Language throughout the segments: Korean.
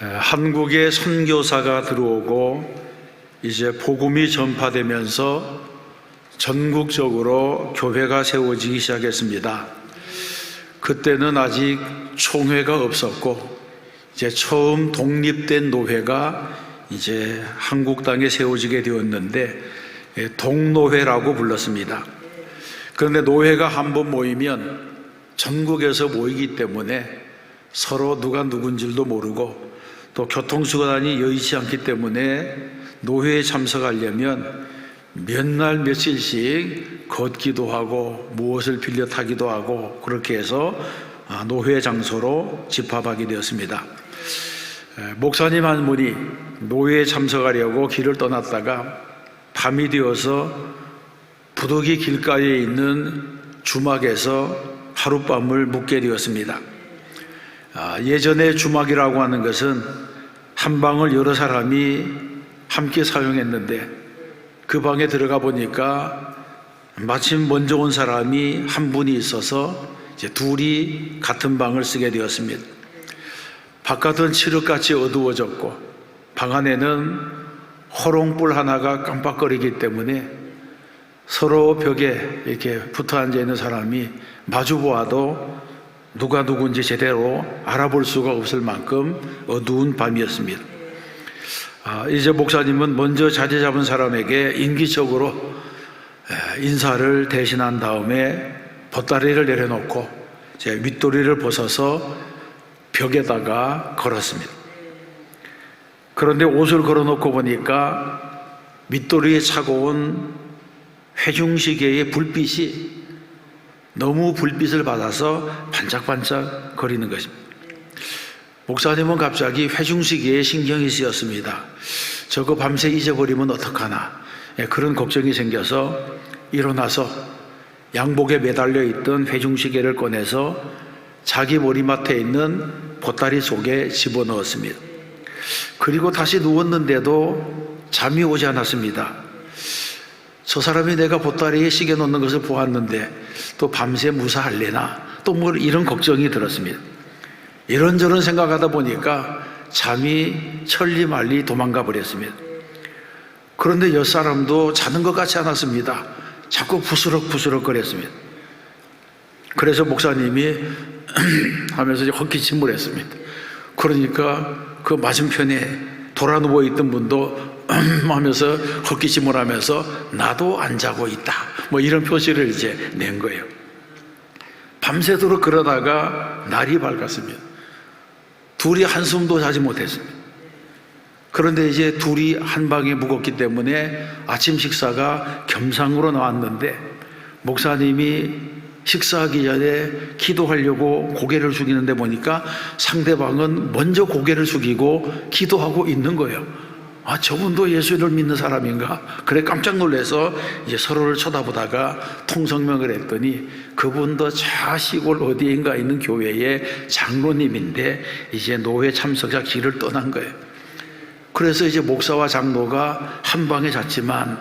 한국에 선교사가 들어오고 이제 복음이 전파되면서 전국적으로 교회가 세워지기 시작했습니다. 그때는 아직 총회가 없었고 이제 처음 독립된 노회가 이제 한국 땅에 세워지게 되었는데 동노회라고 불렀습니다. 그런데 노회가 한번 모이면 전국에서 모이기 때문에 서로 누가 누군지도 모르고 또 교통수단이 여의치 않기 때문에 노회에 참석하려면 몇 날 며칠씩 걷기도 하고 무엇을 빌려 타기도 하고 그렇게 해서 노회 장소로 집합하게 되었습니다. 목사님 한 분이 노회에 참석하려고 길을 떠났다가 밤이 되어서 부득이 길가에 있는 주막에서 하룻밤을 묵게 되었습니다. 예전에 주막이라고 하는 것은 한 방을 여러 사람이 함께 사용했는데 그 방에 들어가 보니까 마침 먼저 온 사람이 한 분이 있어서 이제 둘이 같은 방을 쓰게 되었습니다. 바깥은 칠흑같이 어두워졌고 방 안에는 호롱불 하나가 깜빡거리기 때문에 서로 벽에 이렇게 붙어 앉아 있는 사람이 마주 보아도 누가 누군지 제대로 알아볼 수가 없을 만큼 어두운 밤이었습니다. 이제 목사님은 먼저 자리 잡은 사람에게 인기적으로 인사를 대신한 다음에 보따리를 내려놓고 제 윗도리를 벗어서 벽에다가 걸었습니다. 그런데 옷을 걸어놓고 보니까 윗도리에 차고온 회중시계의 불빛이 너무 불빛을 받아서 반짝반짝 거리는 것입니다. 목사님은 갑자기 회중시계에 신경이 쓰였습니다. 저거 밤새 잊어버리면 어떡하나 그런 걱정이 생겨서 일어나서 양복에 매달려 있던 회중시계를 꺼내서 자기 머리맡에 있는 보따리 속에 집어넣었습니다. 그리고 다시 누웠는데도 잠이 오지 않았습니다. 저 사람이 내가 보따리에 시계 넣는 것을 보았는데 또 밤새 무사할래나 또 뭐 이런 걱정이 들었습니다. 이런저런 생각하다 보니까 잠이 천리말리 도망가 버렸습니다. 그런데 옆사람도 자는 것 같지 않았습니다. 자꾸 부스럭부스럭 거렸습니다. 그래서 목사님이 하면서 헛기침을 했습니다. 그러니까 그 맞은편에 돌아 누워 있던 분도 하면서 헛기침을 하면서 나도 안 자고 있다 뭐 이런 표시를 이제 낸 거예요. 밤새도록 그러다가 날이 밝았습니다. 둘이 한숨도 자지 못했습니다. 그런데 이제 둘이 한 방에 묵었기 때문에 아침 식사가 겸상으로 나왔는데 목사님이 식사하기 전에 기도하려고 고개를 숙이는데 보니까 상대방은 먼저 고개를 숙이고 기도하고 있는 거예요. 저분도 예수를 믿는 사람인가? 그래 깜짝 놀라서 이제 서로를 쳐다보다가 통성명을 했더니 그분도 저 시골 어디인가 있는 교회의 장로님인데 이제 노회 참석자 길을 떠난 거예요. 그래서 이제 목사와 장로가 한 방에 잤지만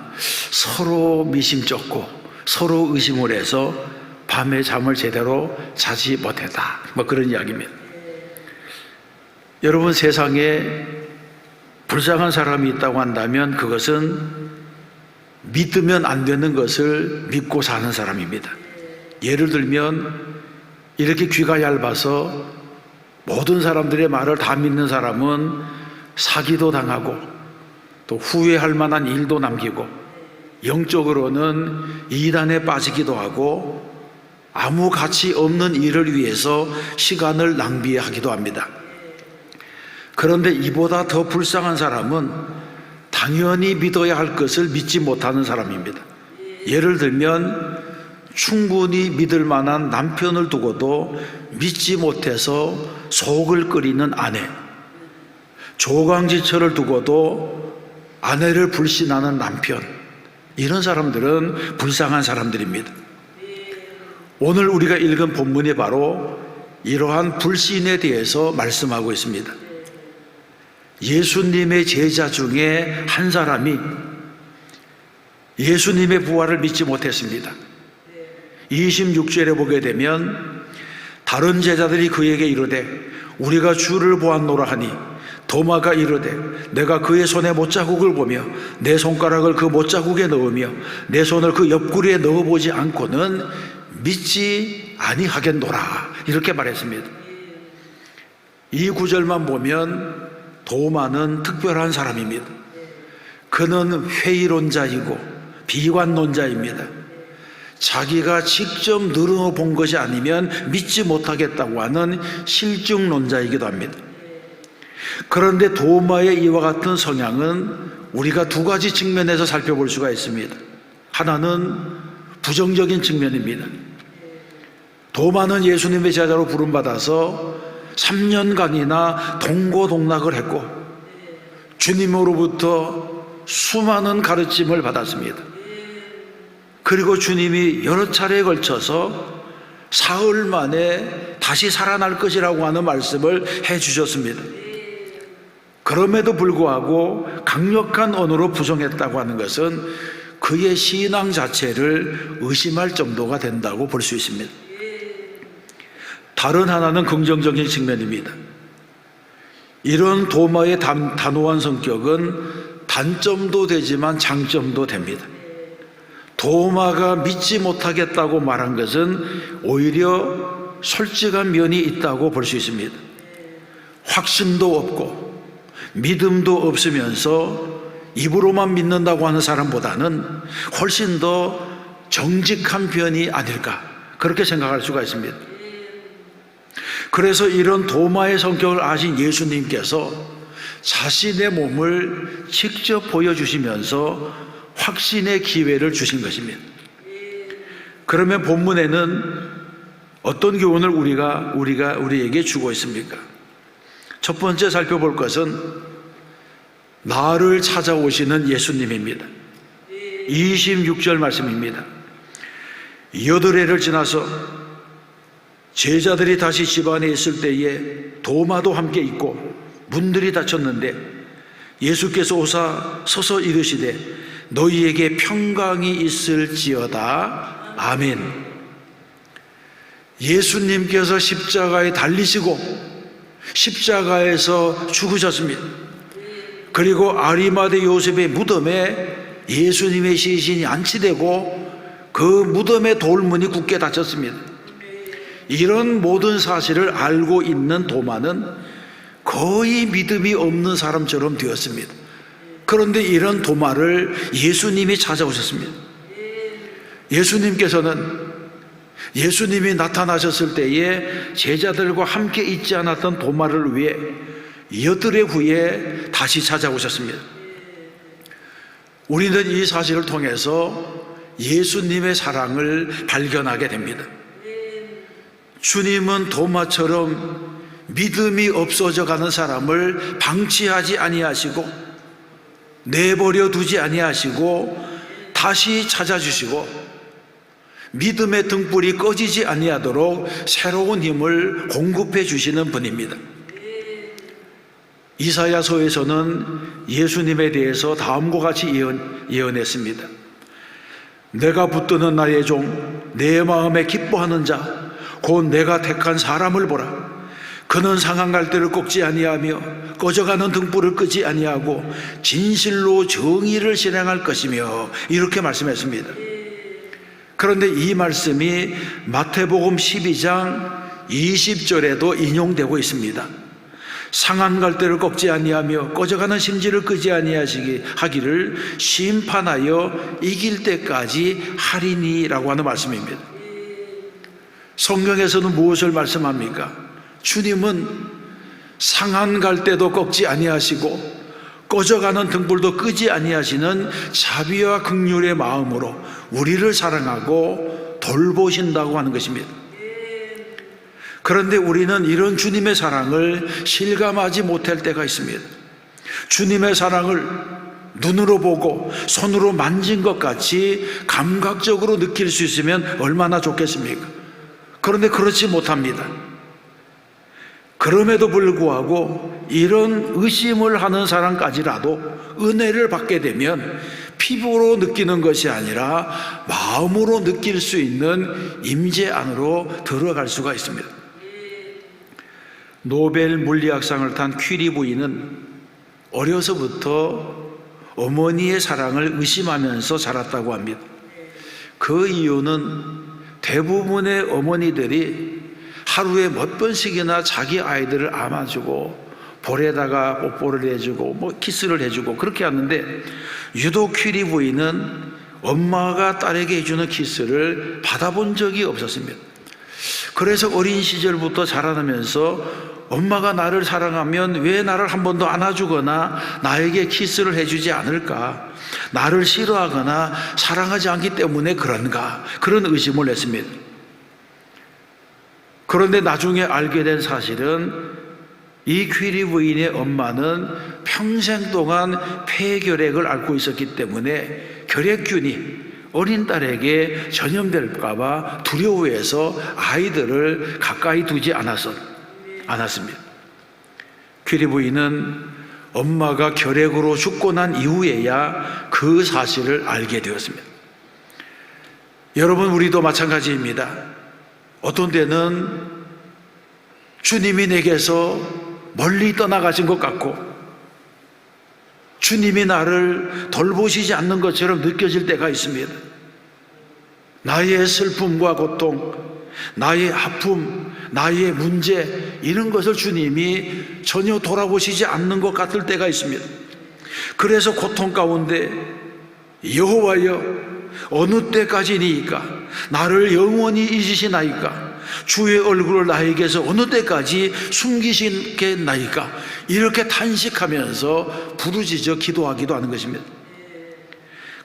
서로 미심쩍고 서로 의심을 해서 밤에 잠을 제대로 자지 못했다. 뭐 그런 이야기입니다. 여러분, 세상에 불쌍한 사람이 있다고 한다면 그것은 믿으면 안 되는 것을 믿고 사는 사람입니다. 예를 들면 이렇게 귀가 얇아서 모든 사람들의 말을 다 믿는 사람은 사기도 당하고 또 후회할 만한 일도 남기고 영적으로는 이단에 빠지기도 하고 아무 가치 없는 일을 위해서 시간을 낭비하기도 합니다. 그런데 이보다 더 불쌍한 사람은 당연히 믿어야 할 것을 믿지 못하는 사람입니다. 예를 들면 충분히 믿을 만한 남편을 두고도 믿지 못해서 속을 끓이는 아내, 조강지처를 두고도 아내를 불신하는 남편, 이런 사람들은 불쌍한 사람들입니다. 오늘 우리가 읽은 본문이 바로 이러한 불신에 대해서 말씀하고 있습니다. 예수님의 제자 중에 한 사람이 예수님의 부활을 믿지 못했습니다. 26절에 보게 되면 다른 제자들이 그에게 이르되 우리가 주를 보았노라 하니 도마가 이르되 내가 그의 손에 못자국을 보며 내 손가락을 그 못자국에 넣으며 내 손을 그 옆구리에 넣어보지 않고는 믿지 아니하겠노라, 이렇게 말했습니다. 이 구절만 보면 도마는 특별한 사람입니다. 그는 회의론자이고 비관론자입니다. 자기가 직접 늘어본 것이 아니면 믿지 못하겠다고 하는 실증론자이기도 합니다. 그런데 도마의 이와 같은 성향은 우리가 두 가지 측면에서 살펴볼 수가 있습니다. 하나는 부정적인 측면입니다. 도마는 예수님의 제자로 부름받아서 3년간이나 동고동락을 했고 주님으로부터 수많은 가르침을 받았습니다. 그리고 주님이 여러 차례에 걸쳐서 사흘 만에 다시 살아날 것이라고 하는 말씀을 해주셨습니다. 그럼에도 불구하고 강력한 언어로 부정했다고 하는 것은 그의 신앙 자체를 의심할 정도가 된다고 볼 수 있습니다. 다른 하나는 긍정적인 측면입니다. 이런 도마의 단호한 성격은 단점도 되지만 장점도 됩니다. 도마가 믿지 못하겠다고 말한 것은 오히려 솔직한 면이 있다고 볼 수 있습니다. 확신도 없고 믿음도 없으면서 입으로만 믿는다고 하는 사람보다는 훨씬 더 정직한 편이 아닐까, 그렇게 생각할 수가 있습니다. 그래서 이런 도마의 성격을 아신 예수님께서 자신의 몸을 직접 보여주시면서 확신의 기회를 주신 것입니다. 그러면 본문에는 어떤 교훈을 우리에게 주고 있습니까? 첫 번째 살펴볼 것은 나를 찾아오시는 예수님입니다. 26절 말씀입니다. 8해를 지나서 제자들이 다시 집 안에 있을 때에 도마도 함께 있고 문들이 닫혔는데 예수께서 오사 서서 이르시되 너희에게 평강이 있을지어다. 아멘. 예수님께서 십자가에 달리시고 십자가에서 죽으셨습니다. 그리고 아리마대 요셉의 무덤에 예수님의 시신이 안치되고 그 무덤의 돌문이 굳게 닫혔습니다. 이런 모든 사실을 알고 있는 도마는 거의 믿음이 없는 사람처럼 되었습니다. 그런데 이런 도마를 예수님이 찾아오셨습니다. 예수님이 나타나셨을 때에 제자들과 함께 있지 않았던 도마를 위해 8해 후에 다시 찾아오셨습니다. 우리는 이 사실을 통해서 예수님의 사랑을 발견하게 됩니다. 주님은 도마처럼 믿음이 없어져 가는 사람을 방치하지 아니하시고 내버려 두지 아니하시고 다시 찾아주시고 믿음의 등불이 꺼지지 아니하도록 새로운 힘을 공급해 주시는 분입니다. 이사야서에서는 예수님에 대해서 다음과 같이 예언했습니다. 내가 붙드는 나의 종 내 마음에 기뻐하는 자 곧 내가 택한 사람을 보라. 그는 상한 갈대를 꺾지 아니하며 꺼져가는 등불을 끄지 아니하고 진실로 정의를 실행할 것이며, 이렇게 말씀했습니다. 그런데 이 말씀이 마태복음 12장 20절에도 인용되고 있습니다. 상한 갈대를 꺾지 아니하며 꺼져가는 심지를 끄지 아니하기를 심판하여 이길 때까지 하리니라고 하는 말씀입니다. 성경에서는 무엇을 말씀합니까? 주님은 상한 갈대도 꺾지 아니하시고 꺼져가는 등불도 끄지 아니하시는 자비와 긍휼의 마음으로 우리를 사랑하고 돌보신다고 하는 것입니다. 그런데 우리는 이런 주님의 사랑을 실감하지 못할 때가 있습니다. 주님의 사랑을 눈으로 보고 손으로 만진 것 같이 감각적으로 느낄 수 있으면 얼마나 좋겠습니까? 그런데 그렇지 못합니다. 그럼에도 불구하고 이런 의심을 하는 사람까지라도 은혜를 받게 되면 피부로 느끼는 것이 아니라 마음으로 느낄 수 있는 임재 안으로 들어갈 수가 있습니다. 노벨 물리학상을 탄 퀴리 부인은 어려서부터 어머니의 사랑을 의심하면서 자랐다고 합니다. 그 이유는 대부분의 어머니들이 하루에 몇 번씩이나 자기 아이들을 안아주고 볼에다가 뽀뽀를 해주고 키스를 해주고 그렇게 하는데, 유독 퀴리 부인은 엄마가 딸에게 해주는 키스를 받아본 적이 없었습니다. 그래서 어린 시절부터 자라나면서 엄마가 나를 사랑하면 왜 나를 한 번도 안아주거나 나에게 키스를 해주지 않을까? 나를 싫어하거나 사랑하지 않기 때문에 그런가? 그런 의심을 했습니다. 그런데 나중에 알게 된 사실은 이 퀴리 부인의 엄마는 평생 동안 폐결핵을 앓고 있었기 때문에 결핵균이 어린 딸에게 전염될까 봐 두려워해서 아이들을 가까이 두지 않았습니다. 퀴리 부인은 엄마가 결핵으로 죽고 난 이후에야 그 사실을 알게 되었습니다. 여러분, 우리도 마찬가지입니다. 어떤 때는 주님이 내게서 멀리 떠나가신 것 같고 주님이 나를 돌보시지 않는 것처럼 느껴질 때가 있습니다. 나의 슬픔과 고통, 나의 아픔, 나의 문제, 이런 것을 주님이 전혀 돌아보시지 않는 것 같을 때가 있습니다. 그래서 고통 가운데 여호와여, 어느 때까지니까 나를 영원히 잊으시나이까? 주의 얼굴을 나에게서 어느 때까지 숨기시겠나이까? 이렇게 탄식하면서 부르짖어 기도하기도 하는 것입니다.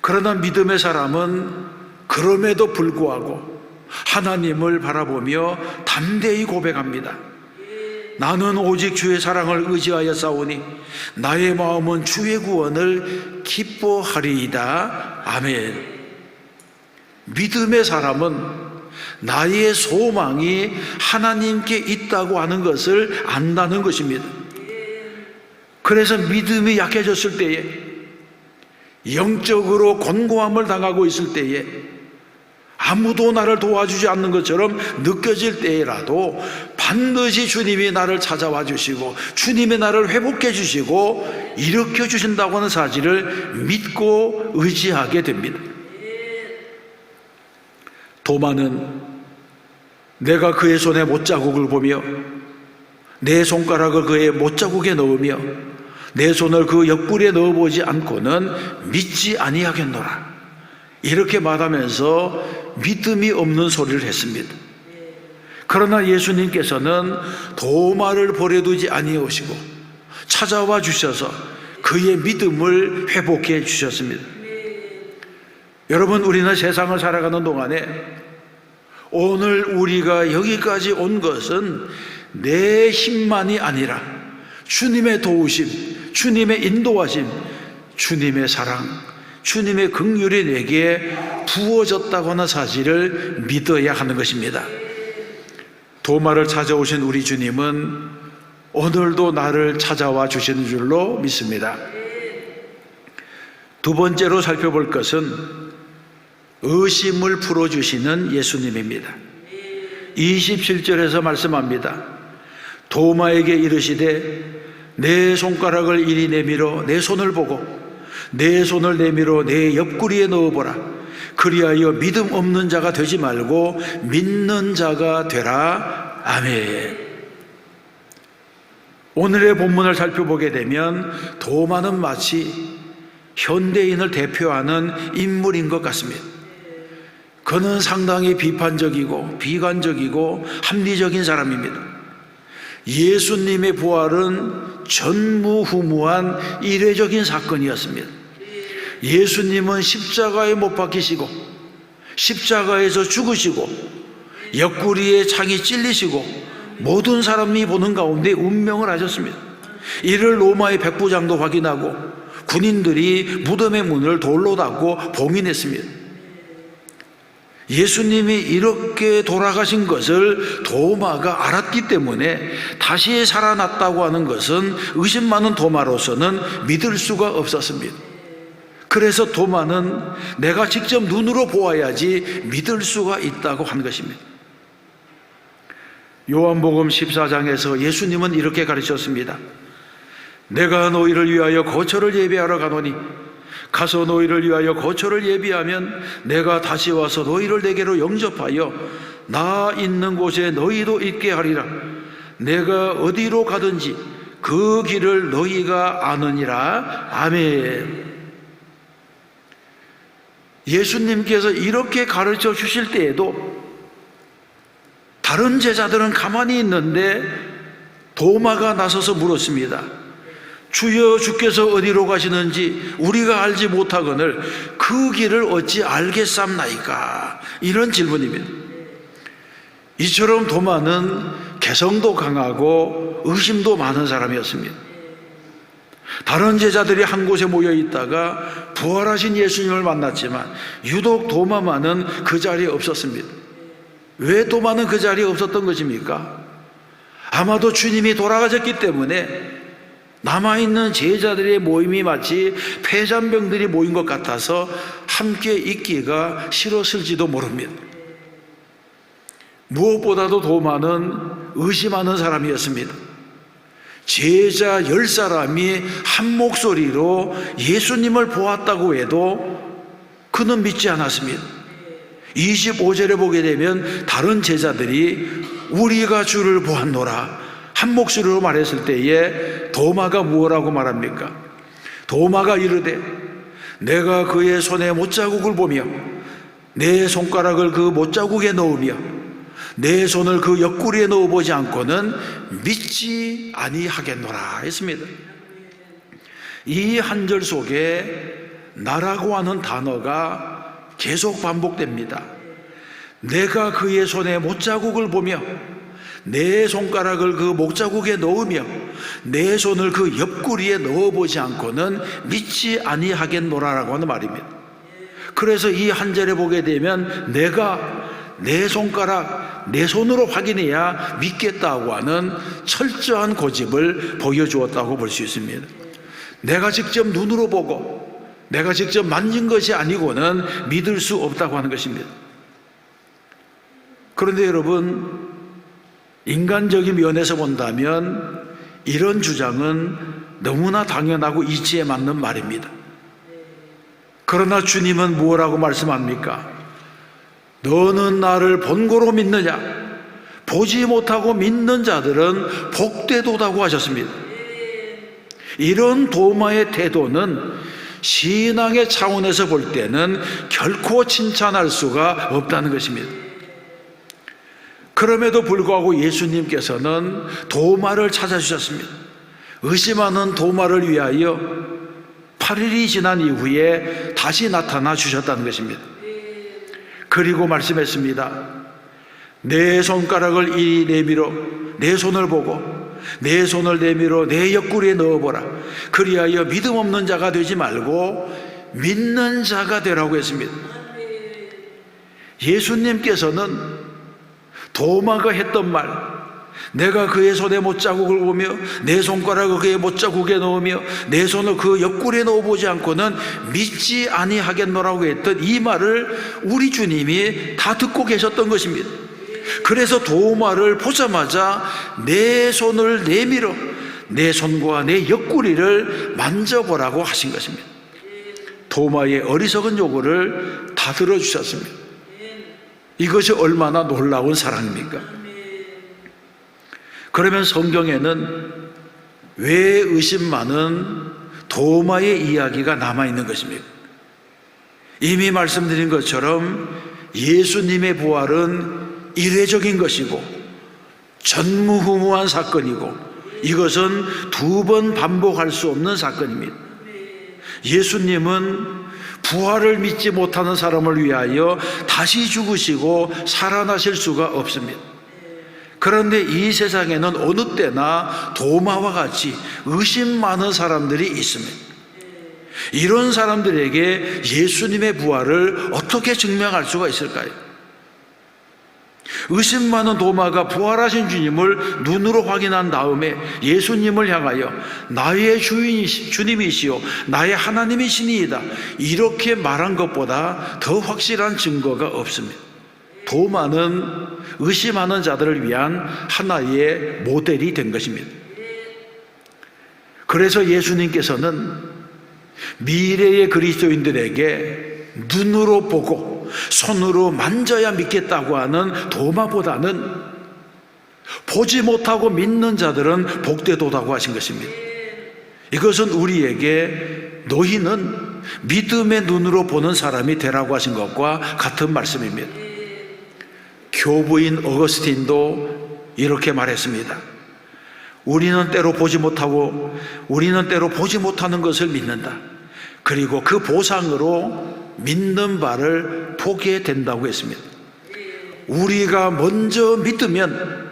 그러나 믿음의 사람은 그럼에도 불구하고 하나님을 바라보며 담대히 고백합니다. 나는 오직 주의 사랑을 의지하여 싸우니 나의 마음은 주의 구원을 기뻐하리이다. 아멘. 믿음의 사람은 나의 소망이 하나님께 있다고 하는 것을 안다는 것입니다. 그래서 믿음이 약해졌을 때에, 영적으로 곤고함을 당하고 있을 때에, 아무도 나를 도와주지 않는 것처럼 느껴질 때라도 반드시 주님이 나를 찾아와 주시고 주님이 나를 회복해 주시고 일으켜 주신다고 하는 사실을 믿고 의지하게 됩니다. 도마는 내가 그의 손에 못자국을 보며 내 손가락을 그의 못자국에 넣으며 내 손을 그 옆구리에 넣어보지 않고는 믿지 아니하겠노라, 이렇게 말하면서 믿음이 없는 소리를 했습니다. 그러나 예수님께서는 도마를 버려두지 아니하시고 찾아와 주셔서 그의 믿음을 회복해 주셨습니다. 여러분, 우리는 세상을 살아가는 동안에 오늘 우리가 여기까지 온 것은 내 힘만이 아니라 주님의 도우심, 주님의 인도하심, 주님의 사랑, 주님의 긍휼이 내게 부어졌다고 하는 사실을 믿어야 하는 것입니다. 도마를 찾아오신 우리 주님은 오늘도 나를 찾아와 주시는 줄로 믿습니다. 두 번째로 살펴볼 것은 의심을 풀어주시는 예수님입니다. 27절에서 말씀합니다. 도마에게 이르시되 내 손가락을 이리 내밀어 내 손을 보고 내 손을 내밀어 내 옆구리에 넣어보라. 그리하여 믿음 없는 자가 되지 말고 믿는 자가 되라. 아멘. 오늘의 본문을 살펴보게 되면 도마는 마치 현대인을 대표하는 인물인 것 같습니다. 그는 상당히 비판적이고 비관적이고 합리적인 사람입니다. 예수님의 부활은 전무후무한 이례적인 사건이었습니다. 예수님은 십자가에 못 박히시고 십자가에서 죽으시고 옆구리에 창이 찔리시고 모든 사람이 보는 가운데 운명을 하셨습니다. 이를 로마의 백부장도 확인하고 군인들이 무덤의 문을 돌로 닫고 봉인했습니다. 예수님이 이렇게 돌아가신 것을 도마가 알았기 때문에 다시 살아났다고 하는 것은 의심 많은 도마로서는 믿을 수가 없었습니다. 그래서 도마는 내가 직접 눈으로 보아야지 믿을 수가 있다고 한 것입니다. 요한복음 14장에서 예수님은 이렇게 가르쳤습니다. 내가 너희를 위하여 거처를 예비하러 가노니 가서 너희를 위하여 거처를 예비하면 내가 다시 와서 너희를 내게로 영접하여 나 있는 곳에 너희도 있게 하리라. 내가 어디로 가든지 그 길을 너희가 아느니라. 아멘. 예수님께서 이렇게 가르쳐 주실 때에도 다른 제자들은 가만히 있는데 도마가 나서서 물었습니다. 주여, 주께서 어디로 가시는지 우리가 알지 못하거늘 그 길을 어찌 알겠삼나이까? 이런 질문입니다. 이처럼 도마는 개성도 강하고 의심도 많은 사람이었습니다. 다른 제자들이 한 곳에 모여 있다가 부활하신 예수님을 만났지만 유독 도마만은 그 자리에 없었습니다. 왜 도마는 그 자리에 없었던 것입니까? 아마도 주님이 돌아가셨기 때문에 남아있는 제자들의 모임이 마치 폐잔병들이 모인 것 같아서 함께 있기가 싫었을지도 모릅니다. 무엇보다도 도마는 의심하는 사람이었습니다. 제자 10사람이 한 목소리로 예수님을 보았다고 해도 그는 믿지 않았습니다. 25절에 보게 되면 다른 제자들이 우리가 주를 보았노라 한 목소리로 말했을 때에 도마가 무엇라고 말합니까? 도마가 이르되 내가 그의 손에 못자국을 보며 내 손가락을 그 못자국에 넣으며 내 손을 그 옆구리에 넣어보지 않고는 믿지 아니하겠노라 했습니다. 이 한 절 속에 나라고 하는 단어가 계속 반복됩니다. 내가 그의 손에 못자국을 보며 내 손가락을 그 목자국에 넣으며 내 손을 그 옆구리에 넣어보지 않고는 믿지 아니하겠노라라고 하는 말입니다. 그래서 이 한 절에 보게 되면 내가 내 손가락, 내 손으로 확인해야 믿겠다고 하는 철저한 고집을 보여주었다고 볼 수 있습니다. 내가 직접 눈으로 보고 내가 직접 만진 것이 아니고는 믿을 수 없다고 하는 것입니다. 그런데 여러분, 인간적인 면에서 본다면 이런 주장은 너무나 당연하고 이치에 맞는 말입니다. 그러나 주님은 무엇라고 말씀합니까? 너는 나를 본고로 믿느냐? 보지 못하고 믿는 자들은 복되도다고 하셨습니다. 이런 도마의 태도는 신앙의 차원에서 볼 때는 결코 칭찬할 수가 없다는 것입니다. 그럼에도 불구하고 예수님께서는 도마를 찾아주셨습니다. 의심하는 도마를 위하여 8일이 지난 이후에 다시 나타나 주셨다는 것입니다. 그리고 말씀했습니다. 내 손가락을 이리 내밀어 내 손을 보고 내 손을 내밀어 내 옆구리에 넣어보라. 그리하여 믿음 없는 자가 되지 말고 믿는 자가 되라고 했습니다. 예수님께서는 도마가 했던 말, 내가 그의 손에 못자국을 보며 내 손가락을 그의 못자국에 넣으며 내 손을 그 옆구리에 넣어보지 않고는 믿지 아니하겠노라고 했던 이 말을 우리 주님이 다 듣고 계셨던 것입니다. 그래서 도마를 보자마자 내 손을 내밀어 내 손과 내 옆구리를 만져보라고 하신 것입니다. 도마의 어리석은 요구를 다 들어주셨습니다. 이것이 얼마나 놀라운 사랑입니까? 그러면 성경에는 왜 의심 많은 도마의 이야기가 남아있는 것입니까? 이미 말씀드린 것처럼 예수님의 부활은 이례적인 것이고 전무후무한 사건이고 이것은 두 번 반복할 수 없는 사건입니다. 예수님은 부활을 믿지 못하는 사람을 위하여 다시 죽으시고 살아나실 수가 없습니다. 그런데 이 세상에는 어느 때나 도마와 같이 의심 많은 사람들이 있습니다. 이런 사람들에게 예수님의 부활을 어떻게 증명할 수가 있을까요? 의심 많은 도마가 부활하신 주님을 눈으로 확인한 다음에 예수님을 향하여 나의 주님이시요 나의 하나님이시니이다 이렇게 말한 것보다 더 확실한 증거가 없습니다. 도마는 의심하는 자들을 위한 하나의 모델이 된 것입니다. 그래서 예수님께서는 미래의 그리스도인들에게 눈으로 보고 손으로 만져야 믿겠다고 하는 도마보다는 보지 못하고 믿는 자들은 복되도다고 하신 것입니다. 이것은 우리에게 너희는 믿음의 눈으로 보는 사람이 되라고 하신 것과 같은 말씀입니다. 교부인 어거스틴도 이렇게 말했습니다. 우리는 때로 보지 못하는 것을 믿는다. 그리고 그 보상으로 믿는 바를 보게 된다고 했습니다. 우리가 먼저 믿으면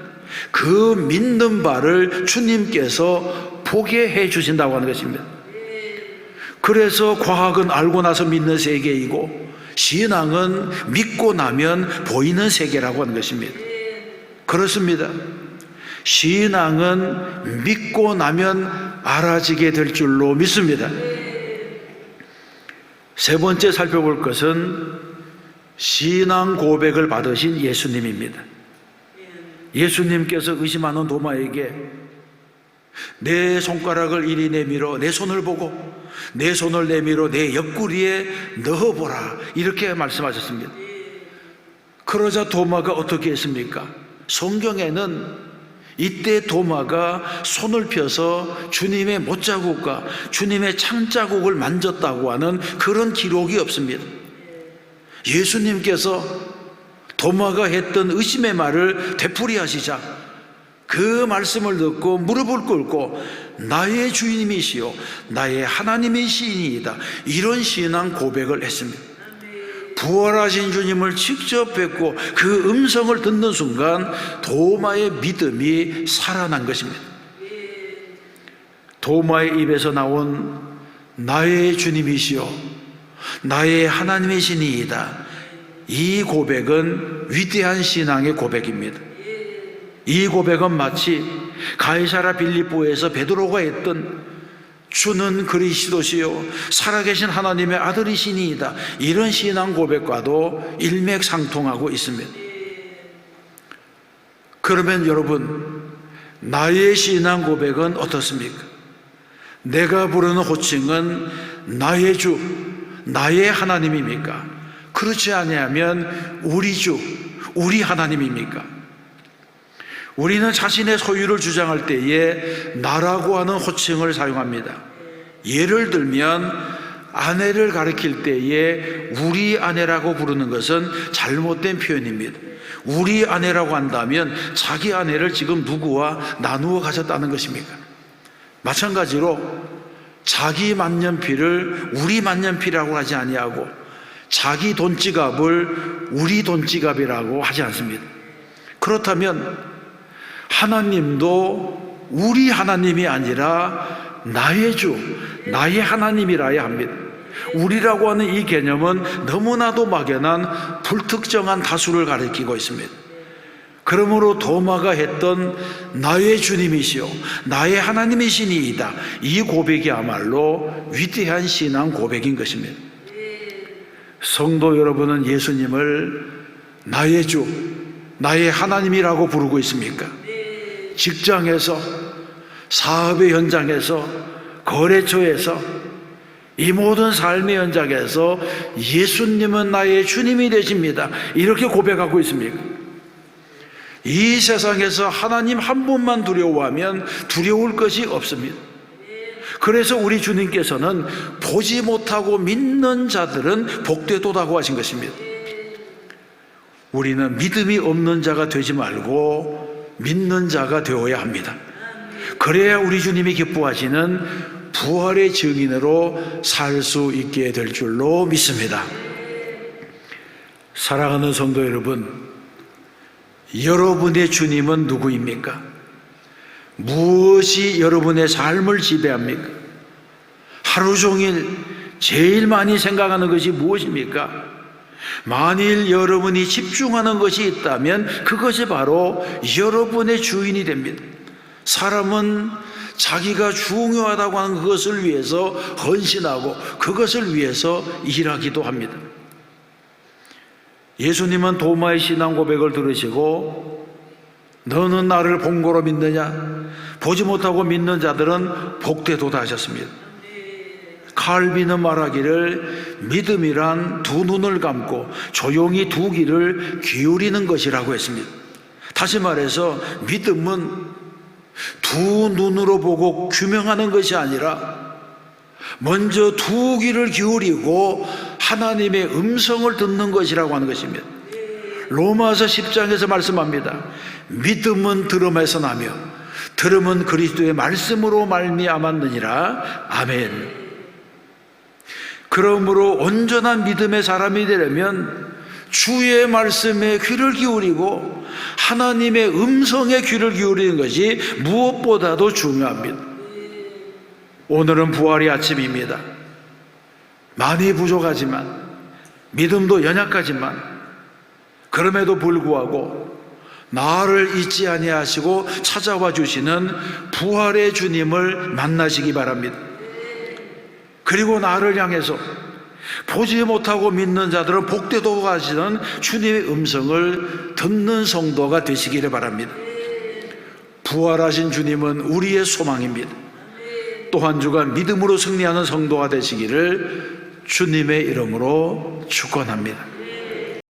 그 믿는 바를 주님께서 보게 해 주신다고 하는 것입니다. 그래서 과학은 알고 나서 믿는 세계이고 신앙은 믿고 나면 보이는 세계라고 하는 것입니다. 그렇습니다. 신앙은 믿고 나면 알아지게 될 줄로 믿습니다. 세 번째 살펴볼 것은 신앙 고백을 받으신 예수님입니다. 예수님께서 의심하는 도마에게 내 손가락을 이리 내밀어 내 손을 보고 내 손을 내밀어 내 옆구리에 넣어보라, 이렇게 말씀하셨습니다. 그러자 도마가 어떻게 했습니까? 성경에는 이때 도마가 손을 펴서 주님의 못자국과 주님의 창자국을 만졌다고 하는 그런 기록이 없습니다. 예수님께서 도마가 했던 의심의 말을 되풀이하시자 그 말씀을 듣고 무릎을 꿇고 나의 주님이시요 나의 하나님이시니이다, 이런 신앙 고백을 했습니다. 부활하신 주님을 직접 뵙고 그 음성을 듣는 순간 도마의 믿음이 살아난 것입니다. 도마의 입에서 나온 나의 주님이시요 나의 하나님이시니이다, 이 고백은 위대한 신앙의 고백입니다. 이 고백은 마치 가이사랴 빌립보에서 베드로가 했던 주는 그리스도시요 살아계신 하나님의 아들이시니이다, 이런 신앙 고백과도 일맥상통하고 있습니다. 그러면 여러분, 나의 신앙 고백은 어떻습니까? 내가 부르는 호칭은 나의 주, 나의 하나님입니까? 그렇지 아니하면 우리 주, 우리 하나님입니까? 우리는 자신의 소유를 주장할 때에 나라고 하는 호칭을 사용합니다. 예를 들면 아내를 가리킬 때에 우리 아내라고 부르는 것은 잘못된 표현입니다. 우리 아내라고 한다면 자기 아내를 지금 누구와 나누어 가졌다는 것입니까? 마찬가지로 자기 만년필을 우리 만년필이라고 하지 아니하고 자기 돈지갑을 우리 돈지갑이라고 하지 않습니다. 그렇다면 하나님도 우리 하나님이 아니라 나의 주, 나의 하나님이라야 합니다. 우리라고 하는 이 개념은 너무나도 막연한 불특정한 다수를 가리키고 있습니다. 그러므로 도마가 했던 나의 주님이시요 나의 하나님이시니이다, 이 고백이야말로 위대한 신앙 고백인 것입니다. 성도 여러분은 예수님을 나의 주, 나의 하나님이라고 부르고 있습니까? 직장에서, 사업의 현장에서, 거래처에서, 이 모든 삶의 현장에서 예수님은 나의 주님이 되십니다, 이렇게 고백하고 있습니까? 이 세상에서 하나님 한 분만 두려워하면 두려울 것이 없습니다. 그래서 우리 주님께서는 보지 못하고 믿는 자들은 복되도다고 하신 것입니다. 우리는 믿음이 없는 자가 되지 말고 믿는 자가 되어야 합니다. 그래야 우리 주님이 기뻐하시는 부활의 증인으로 살 수 있게 될 줄로 믿습니다. 사랑하는 성도 여러분, 여러분의 주님은 누구입니까? 무엇이 여러분의 삶을 지배합니까? 하루 종일 제일 많이 생각하는 것이 무엇입니까? 만일 여러분이 집중하는 것이 있다면 그것이 바로 여러분의 주인이 됩니다. 사람은 자기가 중요하다고 하는 그것을 위해서 헌신하고 그것을 위해서 일하기도 합니다. 예수님은 도마의 신앙 고백을 들으시고 너는 나를 본 거로 믿느냐? 보지 못하고 믿는 자들은 복되도다 하셨습니다. 칼빈은 말하기를 믿음이란 두 눈을 감고 조용히 두 귀를 기울이는 것이라고 했습니다. 다시 말해서 믿음은 두 눈으로 보고 규명하는 것이 아니라 먼저 두 귀를 기울이고 하나님의 음성을 듣는 것이라고 하는 것입니다. 로마서 10장에서 말씀합니다. 믿음은 들음에서 나며 들음은 그리스도의 말씀으로 말미암았느니라. 아멘. 그러므로 온전한 믿음의 사람이 되려면 주의 말씀에 귀를 기울이고 하나님의 음성에 귀를 기울이는 것이 무엇보다도 중요합니다. 오늘은 부활의 아침입니다. 많이 부족하지만 믿음도 연약하지만 그럼에도 불구하고 나를 잊지 아니하시고 찾아와 주시는 부활의 주님을 만나시기 바랍니다. 그리고 나를 향해서 보지 못하고 믿는 자들은 복되도록 하시는 주님의 음성을 듣는 성도가 되시기를 바랍니다. 부활하신 주님은 우리의 소망입니다. 또 한 주간 믿음으로 승리하는 성도가 되시기를 주님의 이름으로 축원합니다.